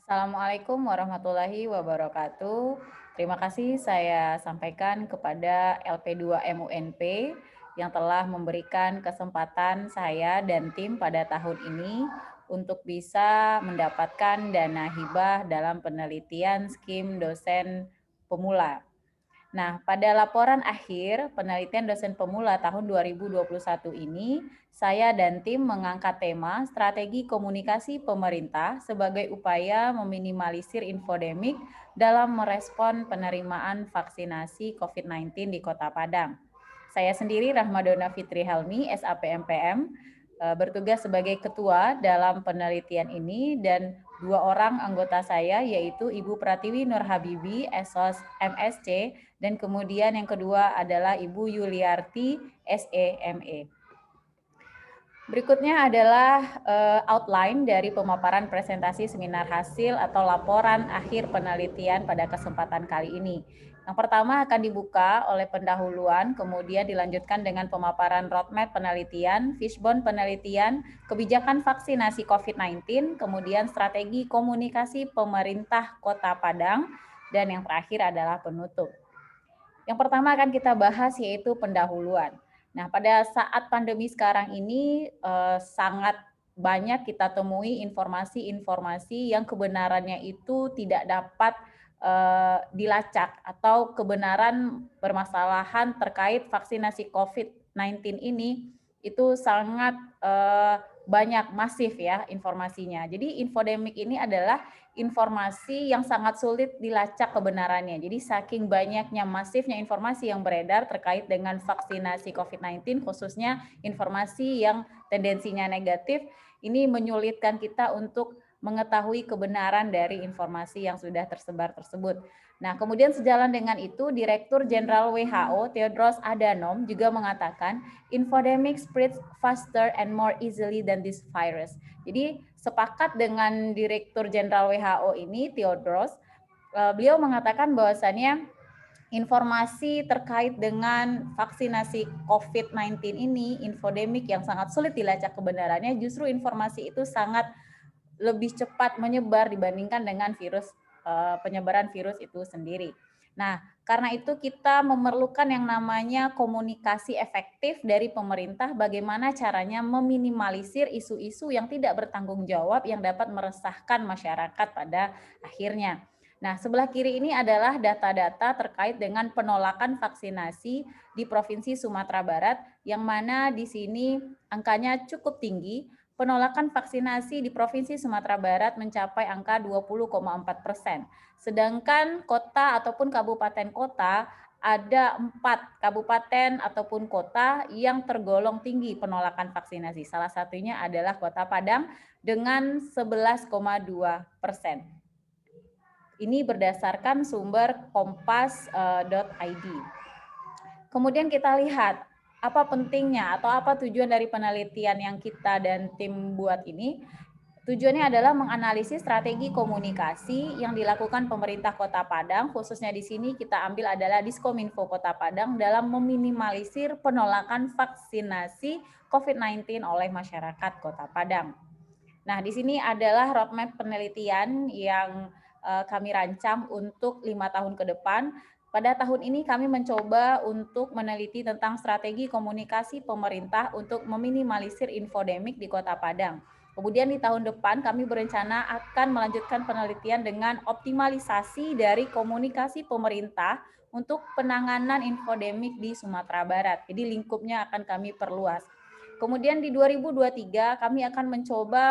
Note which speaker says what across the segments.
Speaker 1: Assalamualaikum warahmatullahi wabarakatuh. Terima kasih saya sampaikan kepada LP2 MUNP yang telah memberikan kesempatan saya dan tim pada tahun ini untuk bisa mendapatkan dana hibah dalam penelitian skim dosen pemula. Nah, pada laporan akhir penelitian dosen pemula tahun 2021 ini, saya dan tim mengangkat tema strategi komunikasi pemerintah sebagai upaya meminimalisir infodemik dalam merespon penerimaan vaksinasi COVID-19 di Kota Padang. Saya sendiri Rahmadona Fitri Helmi, SAPMPM, bertugas sebagai ketua dalam penelitian ini dan dua orang anggota saya yaitu Ibu Pratiwi Nur Habibi, SOS MSC, dan kemudian yang kedua adalah Ibu Yuliarti, SEME. Berikutnya adalah outline dari pemaparan presentasi seminar hasil atau laporan akhir penelitian pada kesempatan kali ini. Yang pertama akan dibuka oleh pendahuluan, kemudian dilanjutkan dengan pemaparan roadmap penelitian, fishbone penelitian, kebijakan vaksinasi COVID-19, kemudian strategi komunikasi pemerintah Kota Padang, dan yang terakhir adalah penutup. Yang pertama akan kita bahas yaitu pendahuluan. Nah, pada saat pandemi sekarang ini sangat banyak kita temui informasi-informasi yang kebenarannya itu tidak dapat dilacak atau kebenaran permasalahan terkait vaksinasi COVID-19 ini itu sangat banyak, masif ya informasinya. Jadi infodemik ini adalah informasi yang sangat sulit dilacak kebenarannya. Jadi saking banyaknya masifnya informasi yang beredar terkait dengan vaksinasi COVID-19, khususnya informasi yang tendensinya negatif, ini menyulitkan kita untuk mengetahui kebenaran dari informasi yang sudah tersebar tersebut. Nah, kemudian sejalan dengan itu, Direktur Jenderal WHO Tedros Adhanom juga mengatakan, infodemic spreads faster and more easily than this virus. Jadi sepakat dengan Direktur Jenderal WHO ini, Tedros, beliau mengatakan bahwasannya informasi terkait dengan vaksinasi COVID-19 ini, infodemik yang sangat sulit dilacak kebenarannya, justru informasi itu sangat lebih cepat menyebar dibandingkan dengan penyebaran virus itu sendiri. Nah, karena itu kita memerlukan yang namanya komunikasi efektif dari pemerintah, bagaimana caranya meminimalisir isu-isu yang tidak bertanggung jawab yang dapat meresahkan masyarakat pada akhirnya. Nah, sebelah kiri ini adalah data-data terkait dengan penolakan vaksinasi di Provinsi Sumatera Barat, yang mana di sini angkanya cukup tinggi. Penolakan vaksinasi di Provinsi Sumatera Barat mencapai angka 20,4%. Sedangkan kota ataupun kabupaten kota ada 4 kabupaten ataupun kota yang tergolong tinggi penolakan vaksinasi. Salah satunya adalah Kota Padang dengan 11,2%. Ini berdasarkan sumber kompas.id. Kemudian kita lihat apa pentingnya atau apa tujuan dari penelitian yang kita dan tim buat ini. Tujuannya adalah menganalisis strategi komunikasi yang dilakukan pemerintah Kota Padang, khususnya di sini kita ambil adalah Diskominfo Kota Padang dalam meminimalisir penolakan vaksinasi COVID-19 oleh masyarakat Kota Padang. Nah, di sini adalah roadmap penelitian yang kami rancang untuk 5 tahun ke depan. Pada tahun ini kami mencoba untuk meneliti tentang strategi komunikasi pemerintah untuk meminimalisir infodemik di Kota Padang. Kemudian di tahun depan kami berencana akan melanjutkan penelitian dengan optimalisasi dari komunikasi pemerintah untuk penanganan infodemik di Sumatera Barat. Jadi lingkupnya akan kami perluas. Kemudian di 2023 kami akan mencoba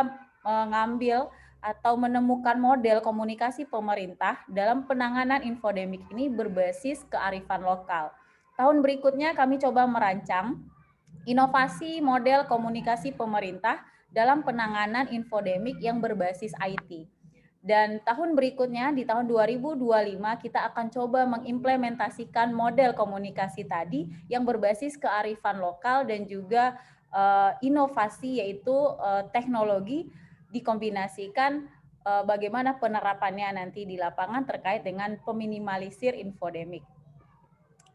Speaker 1: mengambil atau menemukan model komunikasi pemerintah dalam penanganan infodemik ini berbasis kearifan lokal. Tahun berikutnya kami coba merancang inovasi model komunikasi pemerintah dalam penanganan infodemik yang berbasis IT. Dan tahun berikutnya di tahun 2025 kita akan coba mengimplementasikan model komunikasi tadi yang berbasis kearifan lokal dan juga inovasi yaitu teknologi dikombinasikan bagaimana penerapannya nanti di lapangan terkait dengan peminimalisir infodemik.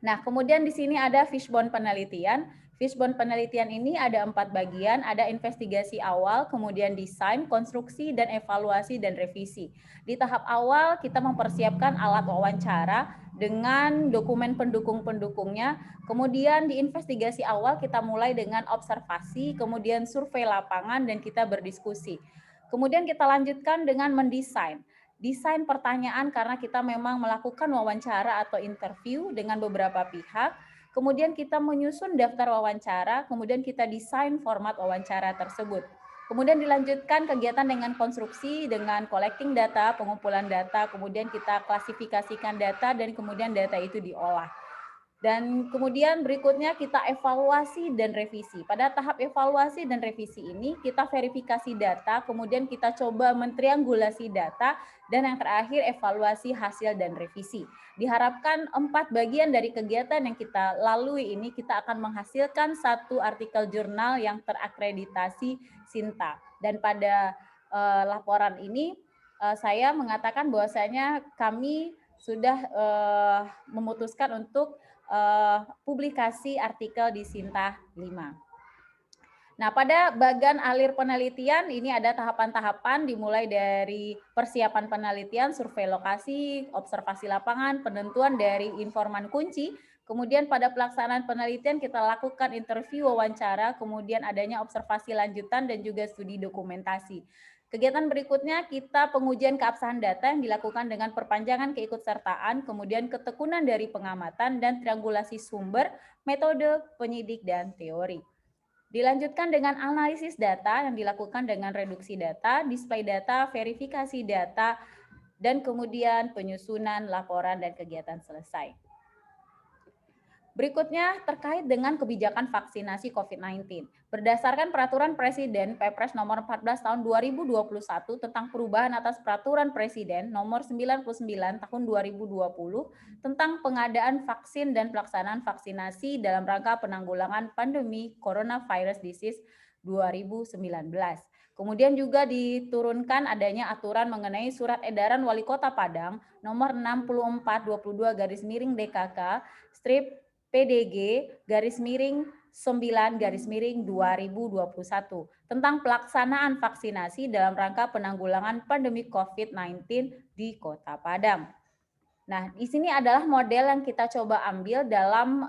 Speaker 1: Nah, kemudian di sini ada fishbone penelitian. Fishbone penelitian ini ada 4 bagian, ada investigasi awal, kemudian desain, konstruksi, dan evaluasi dan revisi. Di tahap awal kita mempersiapkan alat wawancara dengan dokumen pendukung-pendukungnya, kemudian di investigasi awal kita mulai dengan observasi, kemudian survei lapangan, dan kita berdiskusi. Kemudian kita lanjutkan dengan mendesain. Desain pertanyaan karena kita memang melakukan wawancara atau interview dengan beberapa pihak. Kemudian kita menyusun daftar wawancara, kemudian kita desain format wawancara tersebut. Kemudian dilanjutkan kegiatan dengan konstruksi, dengan collecting data, pengumpulan data, kemudian kita klasifikasikan data, dan kemudian data itu diolah. Dan kemudian berikutnya kita evaluasi dan revisi. Pada tahap evaluasi dan revisi ini kita verifikasi data, kemudian kita coba mentriangulasi data, dan yang terakhir evaluasi hasil dan revisi. Diharapkan 4 bagian dari kegiatan yang kita lalui ini kita akan menghasilkan satu artikel jurnal yang terakreditasi SINTA. Dan pada laporan ini saya mengatakan bahwasanya kami sudah memutuskan untuk publikasi artikel di SINTA 5. Nah, pada bagian akhir penelitian ini ada tahapan-tahapan dimulai dari persiapan penelitian, survei lokasi, observasi lapangan, penentuan dari informan kunci, kemudian pada pelaksanaan penelitian kita lakukan interview wawancara, kemudian adanya observasi lanjutan dan juga studi dokumentasi. Kegiatan berikutnya kita pengujian keabsahan data yang dilakukan dengan perpanjangan keikutsertaan, kemudian ketekunan dari pengamatan dan triangulasi sumber, metode, penyidik, dan teori. Dilanjutkan dengan analisis data yang dilakukan dengan reduksi data, display data, verifikasi data, dan kemudian penyusunan laporan dan kegiatan selesai. Berikutnya terkait dengan kebijakan vaksinasi COVID-19. Berdasarkan Peraturan Presiden Perpres Nomor 14 Tahun 2021 tentang perubahan atas Peraturan Presiden Nomor 99 Tahun 2020 tentang pengadaan vaksin dan pelaksanaan vaksinasi dalam rangka penanggulangan pandemi Coronavirus Disease 2019. Kemudian juga diturunkan adanya aturan mengenai Surat Edaran Wali Kota Padang Nomor 64/22/DKK strip PDG _9 2021 tentang pelaksanaan vaksinasi dalam rangka penanggulangan pandemi COVID-19 di Kota Padang. Nah, di sini adalah model yang kita coba ambil dalam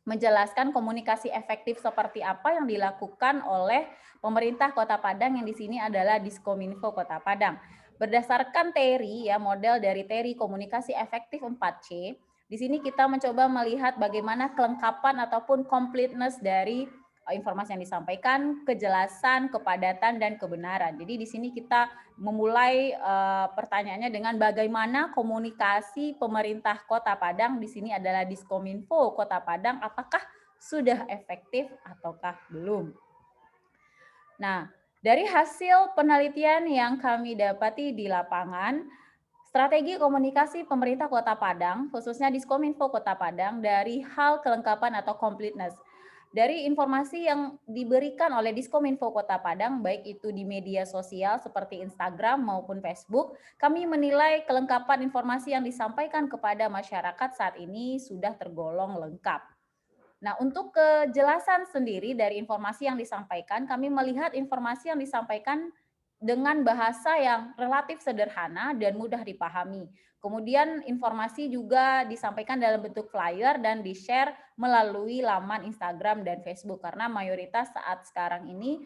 Speaker 1: menjelaskan komunikasi efektif seperti apa yang dilakukan oleh pemerintah Kota Padang yang di sini adalah Diskominfo Kota Padang. Berdasarkan TERI ya, model dari TERI komunikasi efektif 4C, di sini kita mencoba melihat bagaimana kelengkapan ataupun completeness dari informasi yang disampaikan, kejelasan, kepadatan, dan kebenaran. Jadi di sini kita memulai pertanyaannya dengan bagaimana komunikasi pemerintah Kota Padang, di sini adalah Diskominfo Kota Padang, apakah sudah efektif ataukah belum. Nah, dari hasil penelitian yang kami dapati di lapangan, strategi komunikasi pemerintah Kota Padang, khususnya Diskominfo Kota Padang, dari hal kelengkapan atau completeness. Dari informasi yang diberikan oleh Diskominfo Kota Padang, baik itu di media sosial seperti Instagram maupun Facebook, kami menilai kelengkapan informasi yang disampaikan kepada masyarakat saat ini sudah tergolong lengkap. Nah, untuk kejelasan sendiri dari informasi yang disampaikan, kami melihat informasi yang disampaikan dengan bahasa yang relatif sederhana dan mudah dipahami. Kemudian informasi juga disampaikan dalam bentuk flyer dan di-share melalui laman Instagram dan Facebook karena mayoritas saat sekarang ini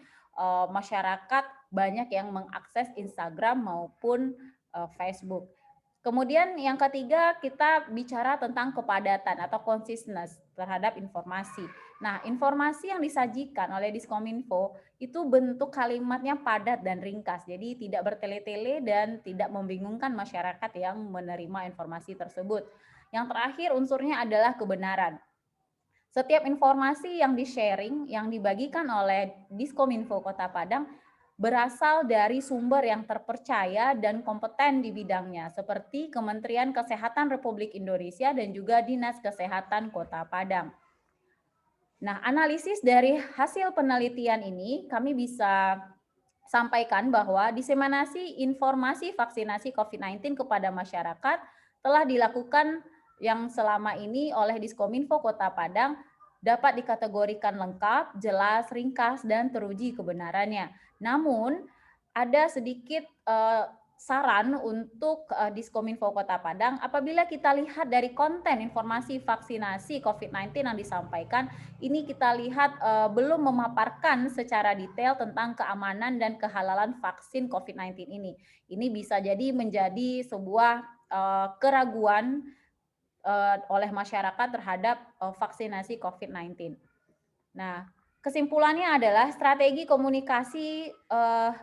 Speaker 1: masyarakat banyak yang mengakses Instagram maupun Facebook. Kemudian yang ketiga kita bicara tentang kepadatan atau consistency terhadap informasi. Nah, informasi yang disajikan oleh Diskominfo itu bentuk kalimatnya padat dan ringkas. Jadi tidak bertele-tele dan tidak membingungkan masyarakat yang menerima informasi tersebut. Yang terakhir unsurnya adalah kebenaran. Setiap informasi yang di-sharing, yang dibagikan oleh Diskominfo Kota Padang berasal dari sumber yang terpercaya dan kompeten di bidangnya, seperti Kementerian Kesehatan Republik Indonesia dan juga Dinas Kesehatan Kota Padang. Nah, analisis dari hasil penelitian ini kami bisa sampaikan bahwa diseminasi informasi vaksinasi COVID-19 kepada masyarakat telah dilakukan yang selama ini oleh Diskominfo Kota Padang dapat dikategorikan lengkap, jelas, ringkas, dan teruji kebenarannya. Namun, ada sedikit saran untuk Diskominfo Kota Padang, apabila kita lihat dari konten informasi vaksinasi COVID-19 yang disampaikan, ini kita lihat belum memaparkan secara detail tentang keamanan dan kehalalan vaksin COVID-19 ini. Ini bisa jadi menjadi sebuah keraguan oleh masyarakat terhadap vaksinasi COVID-19. Nah, kesimpulannya adalah strategi komunikasi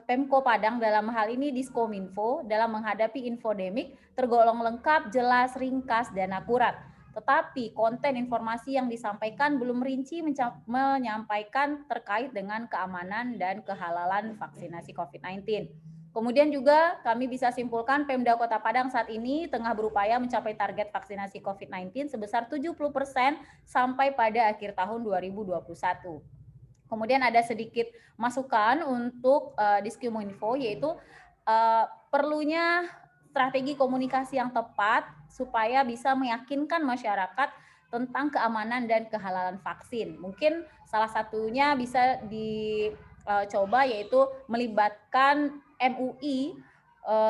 Speaker 1: Pemko Padang dalam hal ini Diskominfo dalam menghadapi infodemik tergolong lengkap, jelas, ringkas, dan akurat. Tetapi konten informasi yang disampaikan belum rinci menyampaikan terkait dengan keamanan dan kehalalan vaksinasi COVID-19. Kemudian juga kami bisa simpulkan Pemda Kota Padang saat ini tengah berupaya mencapai target vaksinasi COVID-19 sebesar 70% sampai pada akhir tahun 2021. Kemudian ada sedikit masukan untuk Diskominfo, yaitu perlunya strategi komunikasi yang tepat supaya bisa meyakinkan masyarakat tentang keamanan dan kehalalan vaksin. Mungkin salah satunya bisa dicoba yaitu melibatkan MUI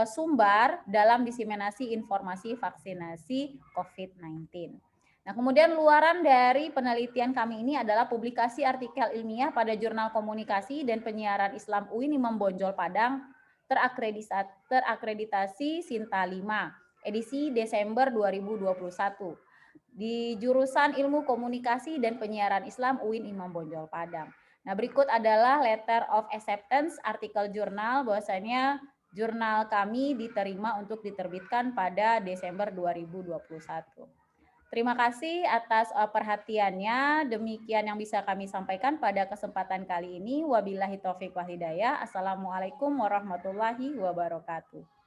Speaker 1: Sumbar dalam diseminasi informasi vaksinasi COVID-19. Nah, kemudian luaran dari penelitian kami ini adalah publikasi artikel ilmiah pada Jurnal Komunikasi dan Penyiaran Islam UIN Imam Bonjol Padang terakreditasi Sinta 5, edisi Desember 2021 di jurusan Ilmu Komunikasi dan Penyiaran Islam UIN Imam Bonjol Padang. Nah, berikut adalah letter of acceptance artikel jurnal bahwasanya jurnal kami diterima untuk diterbitkan pada Desember 2021. Terima kasih atas perhatiannya. Demikian yang bisa kami sampaikan pada kesempatan kali ini. Wabillahi taufiq wal hidayah. Assalamualaikum warahmatullahi wabarakatuh.